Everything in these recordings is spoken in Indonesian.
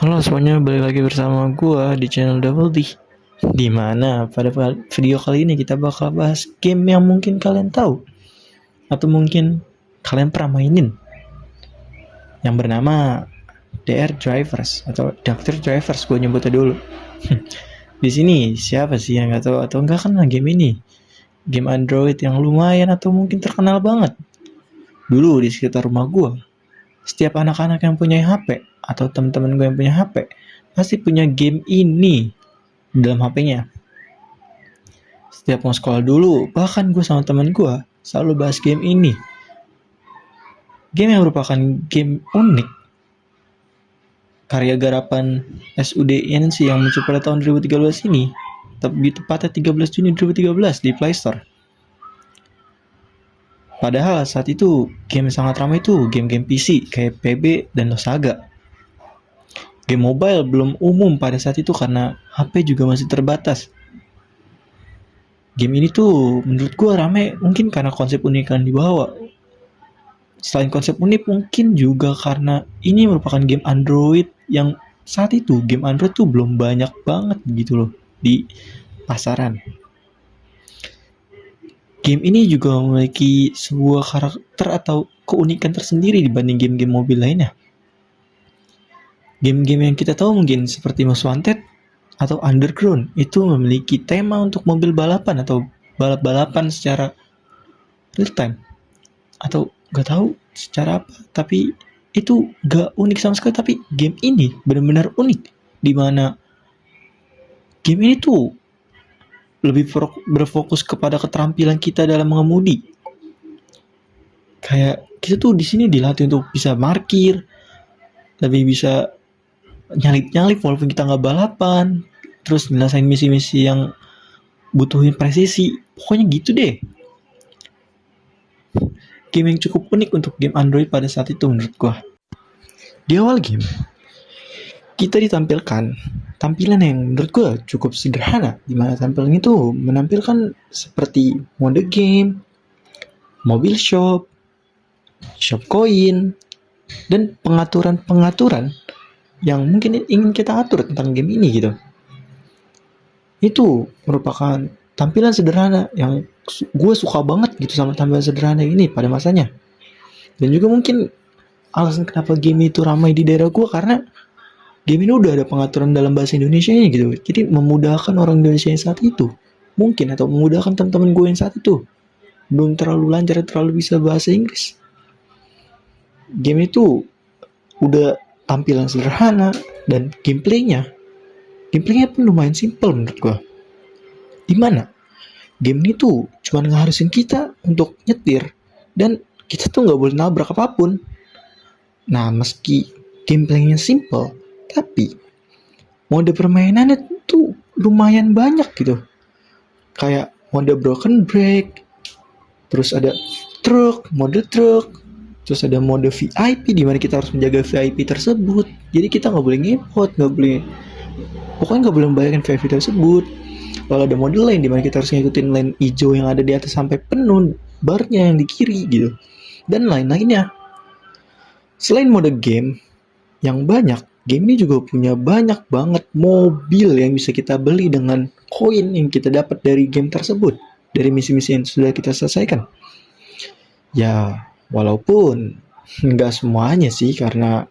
Halo semuanya, balik lagi bersama gua di channel Double D. Di mana pada video kali ini kita bakal bahas game yang mungkin kalian tahu atau mungkin kalian pernah mainin, yang bernama DR Drivers atau Doctor Drivers, gue nyebutnya dulu. Di sini siapa sih yang nggak tahu atau enggak kan game ini? Game Android yang lumayan atau mungkin terkenal banget. Dulu di sekitar rumah gua, setiap anak-anak yang punya HP atau teman-teman gue yang punya HP pasti punya game ini dalam HP-nya. Setiap mau sekolah dulu, bahkan gue sama teman gue selalu bahas game ini. Game yang merupakan game unik, karya garapan SUDNC yang muncul pada tahun 2013 ini, tapi tepatnya 13 Juni 2013 di Play Store. Padahal saat itu game yang sangat ramai itu game-game PC kayak PB dan Losaga. Game mobile belum umum pada saat itu karena HP juga masih terbatas. Game ini tuh menurut gue rame mungkin karena konsep unik yang dibawa. Selain konsep unik mungkin juga karena ini merupakan game Android yang saat itu game Android tuh belum banyak banget gitu loh di pasaran. Game ini juga memiliki sebuah karakter atau keunikan tersendiri dibanding game-game mobil lainnya. Game-game yang kita tahu mungkin seperti Most Wanted atau Underground itu memiliki tema untuk mobil balapan atau balap-balapan secara real time, atau gak tahu secara apa, tapi itu gak unik sama sekali. Tapi game ini benar-benar unik, dimana game ini tuh lebih berfokus kepada keterampilan kita dalam mengemudi. Kayak kita tuh di sini dilatih untuk bisa parkir, lebih bisa nyalip-nyalip walaupun kita nggak balapan, terus nyelesain misi-misi yang butuhin presisi. Pokoknya gitu deh. Game yang cukup unik untuk game Android pada saat itu menurut gua. Di awal game, kita ditampilkan tampilan yang menurut gue cukup sederhana, di mana tampilan itu menampilkan seperti mode game, mobil shop, shop koin, dan pengaturan-pengaturan yang mungkin ingin kita atur tentang game ini gitu. Itu merupakan tampilan sederhana yang gue suka banget gitu sama tampilan sederhana ini pada masanya. Dan juga mungkin alasan kenapa game itu ramai di daerah gue karena game ini udah ada pengaturan dalam bahasa Indonesia nya gitu. Jadi memudahkan orang Indonesia yang saat itu. Mungkin atau memudahkan teman-teman gue yang saat itu belum terlalu lancar, terlalu bisa bahasa Inggris. Game itu udah tampilan sederhana dan gameplaynya pun lumayan simple menurut gue. Dimana game ini tuh cuma ngeharusin kita untuk nyetir dan kita tuh nggak boleh nabrak apapun. Nah, meski gameplaynya simple, tapi mode permainannya tuh lumayan banyak gitu. Kayak mode broken brake, terus ada mode truk, terus ada mode VIP di mana kita harus menjaga VIP tersebut. Jadi kita nggak boleh ngepot, pokoknya nggak boleh membayarkan VIP tersebut. Lalu ada mode lane di mana kita harus ngikutin lane hijau yang ada di atas sampai penuh barnya yang di kiri gitu. Dan lain-lainnya. Selain mode game yang banyak, game ini juga punya banyak banget mobil yang bisa kita beli dengan koin yang kita dapat dari game tersebut, dari misi-misi yang sudah kita selesaikan. Ya, walaupun nggak semuanya sih, karena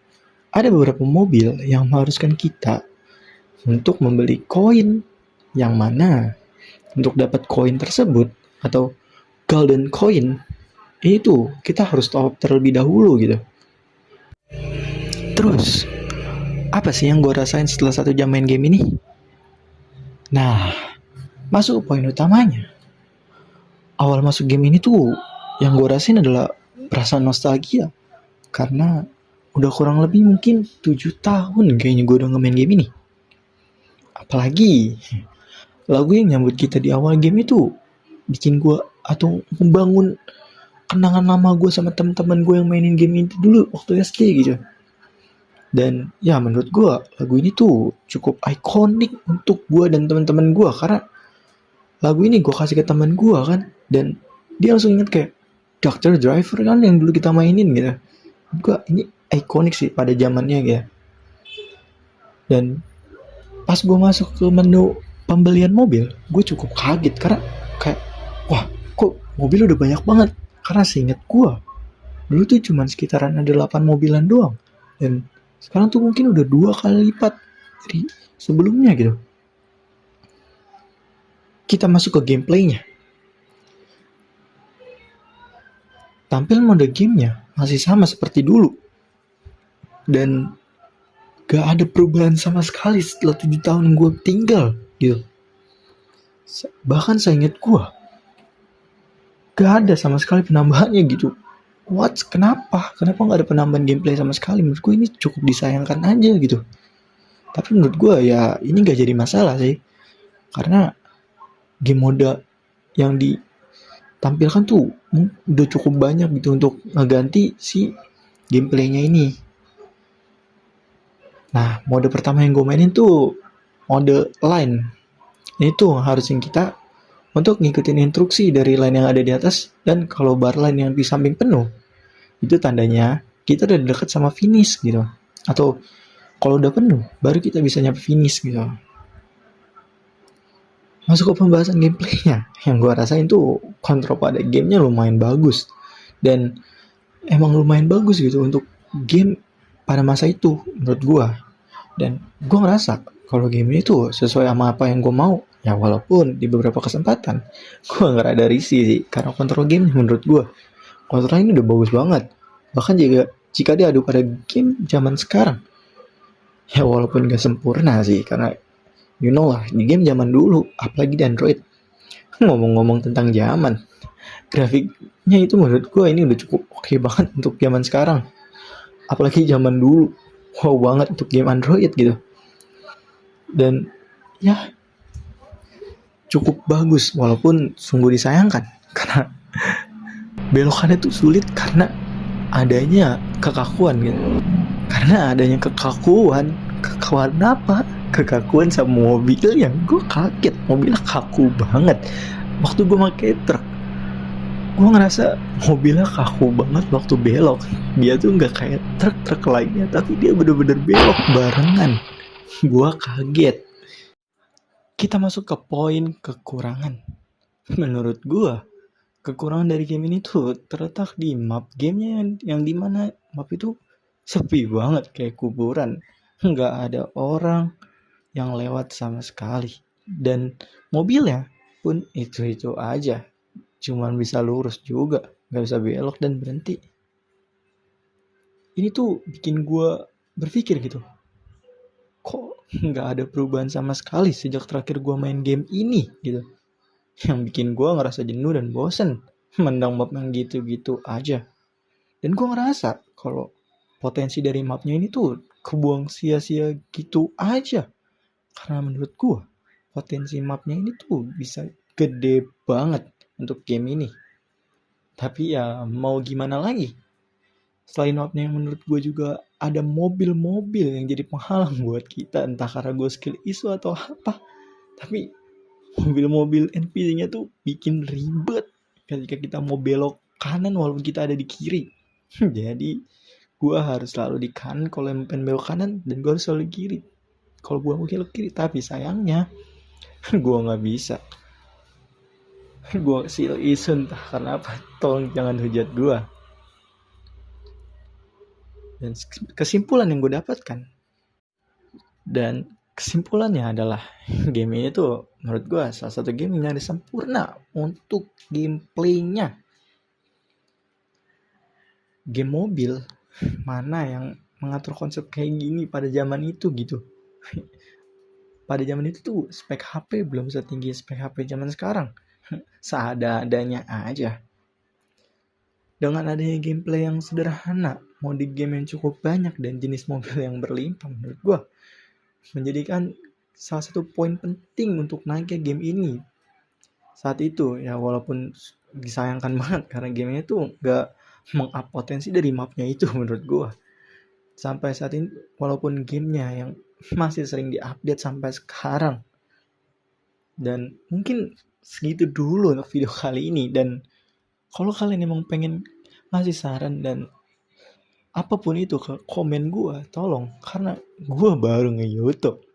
ada beberapa mobil yang mengharuskan kita untuk membeli koin, yang mana untuk dapat koin tersebut atau golden coin itu kita harus top terlebih dahulu gitu. Terus apa sih yang gue rasain setelah 1 jam main game ini? Nah, masuk poin utamanya. Awal masuk game ini tuh yang gue rasain adalah perasaan nostalgia. Karena udah kurang lebih mungkin 7 tahun kayaknya gue udah nge-main game ini. Apalagi lagu yang nyambut kita di awal game itu bikin gue atau membangun kenangan lama gue sama teman-teman gue yang mainin game ini dulu waktu SD gitu. Dan ya menurut gue lagu ini tuh cukup ikonik untuk gue dan teman-teman gue, karena lagu ini gue kasih ke teman gue kan, dan dia langsung inget kayak Doctor Driver kan yang dulu kita mainin gitu. Gue ini ikonik sih pada zamannya gitu. Dan pas gue masuk ke menu pembelian mobil, gue cukup kaget karena kayak, wah, kok mobil udah banyak banget. Karena seinget gue, dulu tuh cuma sekitaran ada 8 mobilan doang. Dan sekarang tuh mungkin udah 2 kali lipat dari sebelumnya gitu. Kita masuk ke gameplaynya. Tampil mode gamenya masih sama seperti dulu. Dan gak ada perubahan sama sekali setelah 7 tahun gue tinggal gitu. Bahkan saya ingat gue, gak ada sama sekali penambahannya gitu. Kenapa gak ada penambahan gameplay sama sekali? Menurut gue ini cukup disayangkan aja gitu. Tapi menurut gue ya ini gak jadi masalah sih. Karena game mode yang ditampilkan tuh udah cukup banyak gitu untuk ngeganti si gameplaynya ini. Nah, mode pertama yang gue mainin tuh mode line. Ini tuh harusin kita untuk ngikutin instruksi dari line yang ada di atas, dan kalau bar line yang di samping penuh, itu tandanya kita udah deket sama finish gitu. Atau kalau udah penuh, baru kita bisa nyampe finish gitu. Masuk ke pembahasan gameplaynya, yang gue rasain tuh kontrol pada gamenya lumayan bagus. Dan emang lumayan bagus gitu untuk game pada masa itu menurut gue. Dan gue ngerasa kalau game ini tuh sesuai sama apa yang gue mau. Ya walaupun di beberapa kesempatan gue ngerada risih sih, karena kontrol game menurut gue kontrol ini udah bagus banget. Bahkan jika diadu pada game zaman sekarang, ya walaupun gak sempurna sih, karena you know lah di game zaman dulu, apalagi di Android. Ngomong-ngomong tentang zaman, grafiknya itu menurut gue ini udah cukup oke banget untuk zaman sekarang. Apalagi zaman dulu, wow banget untuk game Android gitu. Dan ya cukup bagus, walaupun sungguh disayangkan karena belokannya tuh sulit karena adanya kekakuan gitu. Karena adanya kekakuan apa? Kekakuan sama mobil yang gue kaget, mobilnya kaku banget. Waktu gue pakai truk, gue ngerasa mobilnya kaku banget waktu belok. Dia tuh nggak kayak truk-truk lainnya, tapi dia bener-bener belok barengan. Gue kaget. Kita masuk ke poin kekurangan. Menurut gue, kekurangan dari game ini tuh terletak di map gamenya yang dimana map itu sepi banget kayak kuburan. Nggak ada orang yang lewat sama sekali. Dan mobilnya pun itu-itu aja. Cuman bisa lurus juga, nggak bisa belok dan berhenti. Ini tuh bikin gue berpikir gitu, kok nggak ada perubahan sama sekali sejak terakhir gue main game ini gitu. Yang bikin gue ngerasa jenuh dan bosen mendang map yang gitu-gitu aja. Dan gue ngerasa kalau potensi dari mapnya ini tuh kebuang sia-sia gitu aja. Karena menurut gue potensi mapnya ini tuh bisa gede banget untuk game ini. Tapi ya mau gimana lagi, selain mapnya yang menurut gue juga ada mobil-mobil yang jadi penghalang buat kita, entah karena gue skill isu atau apa. Tapi mobil-mobil NPC-nya tuh bikin ribet ketika kita mau belok kanan walaupun kita ada di kiri. Jadi gue harus selalu di kanan kalau yang pengen belok kanan, dan gue harus selalu di kiri kalau gue mau belok kiri. Tapi sayangnya gue nggak bisa. Gue skill isu entah karena apa, tolong jangan hujat gue. Dan kesimpulan yang gue dapatkan, dan kesimpulannya adalah game ini tuh menurut gue salah satu game yang nyaris sempurna untuk gameplaynya. Game mobil mana yang mengatur konsep kayak gini pada zaman itu gitu. Pada zaman itu tuh spek HP belum setinggi spek HP zaman sekarang. Seada-adanya aja. Dengan adanya gameplay yang sederhana, mode game yang cukup banyak, dan jenis mobil yang berlimpah, menurut gue menjadikan salah satu poin penting untuk naiknya game ini saat itu. Ya walaupun disayangkan banget karena gamenya tuh gak meng-up potensi dari mapnya itu menurut gue. Sampai saat ini walaupun gamenya yang masih sering diupdate sampai sekarang. Dan mungkin segitu dulu untuk video kali ini. Dan kalau kalian emang pengen ngasih saran dan apapun itu ke komen gue, tolong, karena gue baru nge-YouTube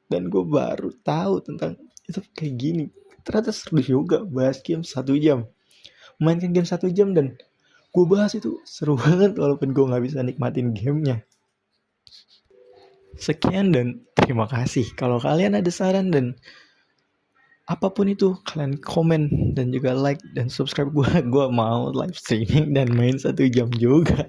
dan gue baru tahu tentang itu kayak gini. Ternyata seru juga bahas game 1 jam, mainkan game 1 jam, dan gue bahas itu seru banget walaupun gue nggak bisa nikmatin gamenya. Sekian dan terima kasih. Kalau kalian ada saran dan apapun itu, kalian komen dan juga like dan subscribe gue. Gue mau live streaming dan main 1 jam juga.